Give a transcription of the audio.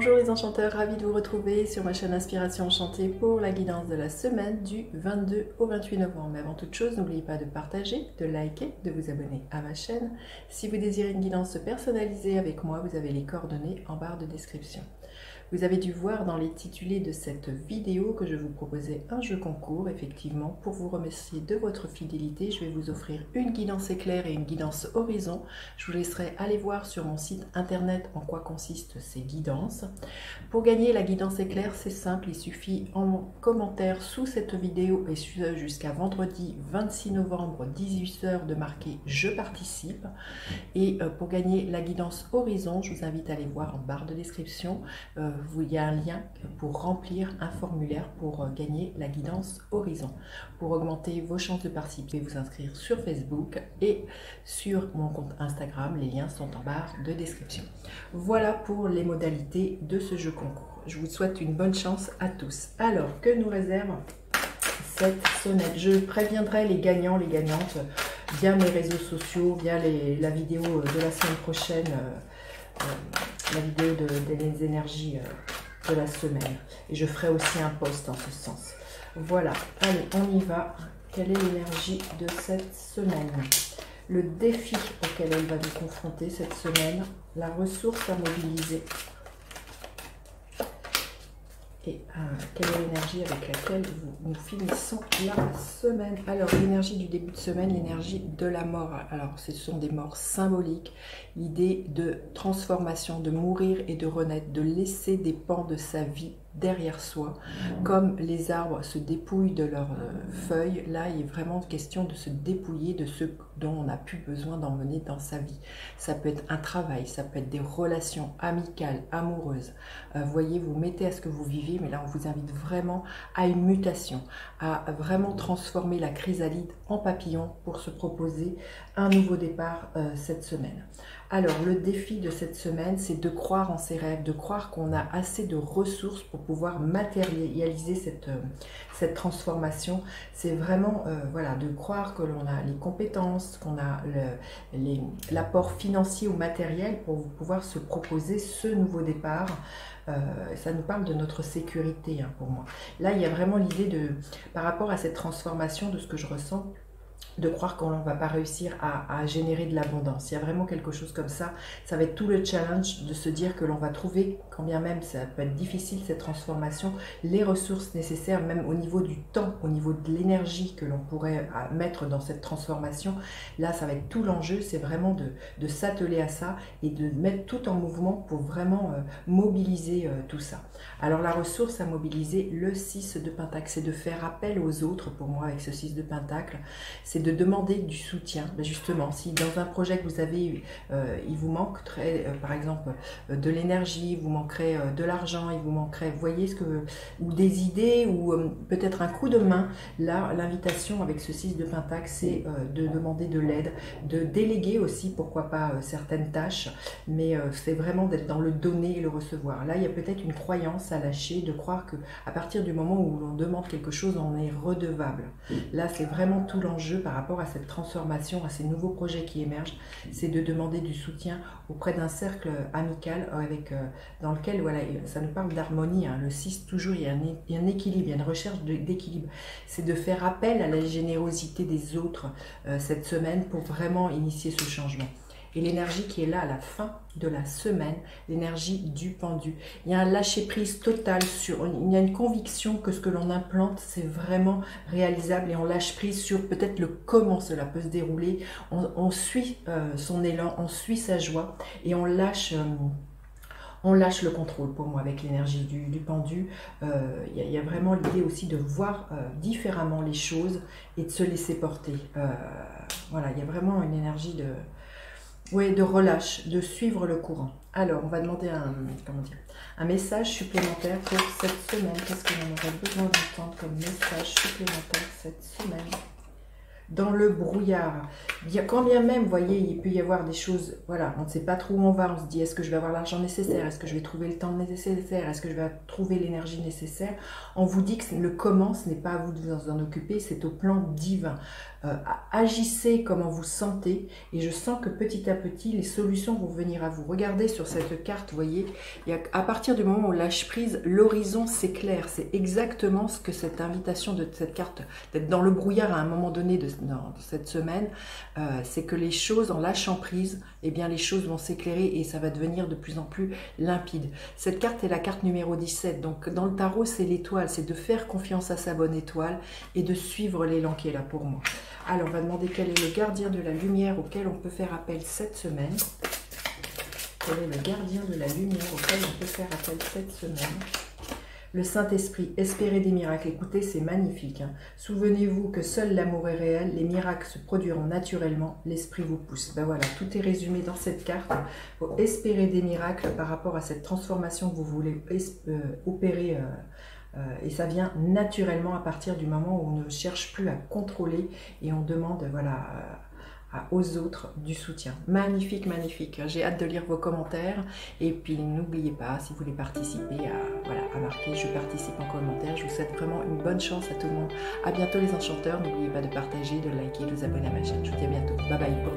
Bonjour les enchanteurs, ravi de vous retrouver sur ma chaîne Inspiration Enchantée pour la guidance de la semaine du 22 au 28 novembre. Mais avant toute chose, n'oubliez pas de partager, de liker, de vous abonner à ma chaîne. Si vous désirez une guidance personnalisée avec moi, vous avez les coordonnées en barre de description. Vous avez dû voir dans l'intitulé de cette vidéo que je vous proposais un jeu concours. Effectivement, pour vous remercier de votre fidélité, je vais vous offrir une guidance éclair et une guidance horizon. Je vous laisserai aller voir sur mon site internet en quoi consistent ces guidances. Pour gagner la guidance éclair, c'est simple, il suffit en commentaire sous cette vidéo et jusqu'à vendredi 26 novembre 18 h de marquer « Je participe ». Et pour gagner la guidance horizon, je vous invite à aller voir en barre de description. Il y a un lien pour remplir un formulaire pour gagner la guidance horizon. Pour augmenter vos chances de participer, vous inscrire sur Facebook et sur mon compte Instagram. Les liens sont en barre de description. Voilà pour les modalités de ce jeu concours. Je vous souhaite une bonne chance à tous. Alors, que nous réserve cette semaine? Je préviendrai les gagnants, les gagnantes via mes réseaux sociaux, via la vidéo de la semaine prochaine, la vidéo des énergies de la semaine. Et je ferai aussi un post en ce sens. Voilà, allez, on y va. Quelle est l'énergie de cette semaine? Le défi auquel elle va nous confronter cette semaine, la ressource à mobiliser. Et quelle est l'énergie avec laquelle nous finissons la semaine? Alors, l'énergie du début de semaine, l'énergie de la mort. Alors, ce sont des morts symboliques. L'idée de transformation, de mourir et de renaître, de laisser des pans de sa vie derrière soi. Comme les arbres se dépouillent de leurs feuilles, là, il est vraiment question de se dépouiller de ce dont on n'a plus besoin d'emmener dans sa vie. Ça peut être un travail, ça peut être des relations amicales, amoureuses. Voyez, vous mettez à ce que vous vivez, mais là, on vous invite vraiment à une mutation, à vraiment transformer la chrysalide en papillon pour se proposer un nouveau départ cette semaine. Alors, le défi de cette semaine, c'est de croire en ses rêves, de croire qu'on a assez de ressources pour pouvoir matérialiser cette transformation. C'est vraiment voilà, de croire que l'on a les compétences, qu'on a l'apport financier ou matériel pour pouvoir se proposer ce nouveau départ. Ça nous parle de notre sécurité hein, pour moi. Là, il y a vraiment l'idée par rapport à cette transformation de ce que je ressens, de croire qu'on ne va pas réussir à générer de l'abondance. Il y a vraiment quelque chose comme ça. Ça va être tout le challenge de se dire que l'on va trouver, quand bien même ça peut être difficile cette transformation, les ressources nécessaires, même au niveau du temps, au niveau de l'énergie que l'on pourrait mettre dans cette transformation. Là, ça va être tout l'enjeu, c'est vraiment de s'atteler à ça et de mettre tout en mouvement pour vraiment mobiliser tout ça. Alors la ressource à mobiliser, le 6 de Pentacle, c'est de faire appel aux autres pour moi avec ce 6 de Pentacle. C'est de demander du soutien. Justement, si dans un projet que vous avez, il vous manquerait par exemple de l'énergie, il vous manquerait de l'argent, il vous manquerait, vous voyez, ou des idées, ou peut-être un coup de main, là, l'invitation avec ce 6 de Pentacle, c'est de demander de l'aide, de déléguer aussi, pourquoi pas, certaines tâches, mais c'est vraiment d'être dans le donner et le recevoir. Là, il y a peut-être une croyance à lâcher, de croire qu'à partir du moment où l'on demande quelque chose, on est redevable. Là, c'est vraiment tout l'enjeu par rapport à cette transformation, à ces nouveaux projets qui émergent, c'est de demander du soutien auprès d'un cercle amical dans lequel, voilà, ça nous parle d'harmonie. Hein. Le 6, toujours, il y a un équilibre, il y a une recherche d'équilibre. C'est de faire appel à la générosité des autres cette semaine pour vraiment initier ce changement. Et l'énergie qui est là à la fin de la semaine, l'énergie du pendu. Il y a un lâcher-prise total, il y a une conviction que ce que l'on implante, c'est vraiment réalisable et on lâche prise sur peut-être le comment cela peut se dérouler. On suit son élan, on suit sa joie et on lâche le contrôle pour moi avec l'énergie du pendu. Il y a vraiment l'idée aussi de voir différemment les choses et de se laisser porter. Voilà, il y a vraiment une énergie de relâche, de suivre le courant. Alors, on va demander un message supplémentaire pour cette semaine. Qu'est-ce que l'on aurait besoin d'entendre comme message supplémentaire cette semaine? dans le brouillard. Quand bien même, vous voyez, il peut y avoir des choses, voilà, on ne sait pas trop où on va, on se dit, est-ce que je vais avoir l'argent nécessaire, est-ce que je vais trouver le temps nécessaire, est-ce que je vais trouver l'énergie nécessaire. On vous dit que le comment, ce n'est pas à vous de vous en occuper, c'est au plan divin. Agissez comme vous sentez, et je sens que petit à petit, les solutions vont venir à vous. Regardez sur cette carte, vous voyez, à partir du moment où on lâche prise, l'horizon s'éclaire. C'est exactement ce que cette invitation de cette carte, d'être dans le brouillard à un moment donné dans cette semaine, c'est que les choses, en lâchant prise, eh bien les choses vont s'éclairer et ça va devenir de plus en plus limpide. Cette carte est la carte numéro 17, donc dans le tarot, c'est l'étoile, c'est de faire confiance à sa bonne étoile et de suivre l'élan qui est là pour moi. Alors, on va demander quel est le gardien de la lumière auquel on peut faire appel cette semaine. Quel est le gardien de la lumière auquel on peut faire appel cette semaine? Le Saint-Esprit, espérez des miracles. Écoutez, c'est magnifique. Hein. Souvenez-vous que seul l'amour est réel, les miracles se produiront naturellement, l'Esprit vous pousse. Ben voilà, tout est résumé dans cette carte. Il faut espérer des miracles par rapport à cette transformation que vous voulez opérer. Et ça vient naturellement à partir du moment où on ne cherche plus à contrôler et on demande, voilà, aux autres du soutien. Magnifique, magnifique. J'ai hâte de lire vos commentaires. Et puis n'oubliez pas, si vous voulez participer, à marquer je participe en commentaire. Je vous souhaite vraiment une bonne chance à tout le monde. À bientôt les enchanteurs. N'oubliez pas de partager, de liker, de vous abonner à ma chaîne. Je vous dis à bientôt. Bye bye pour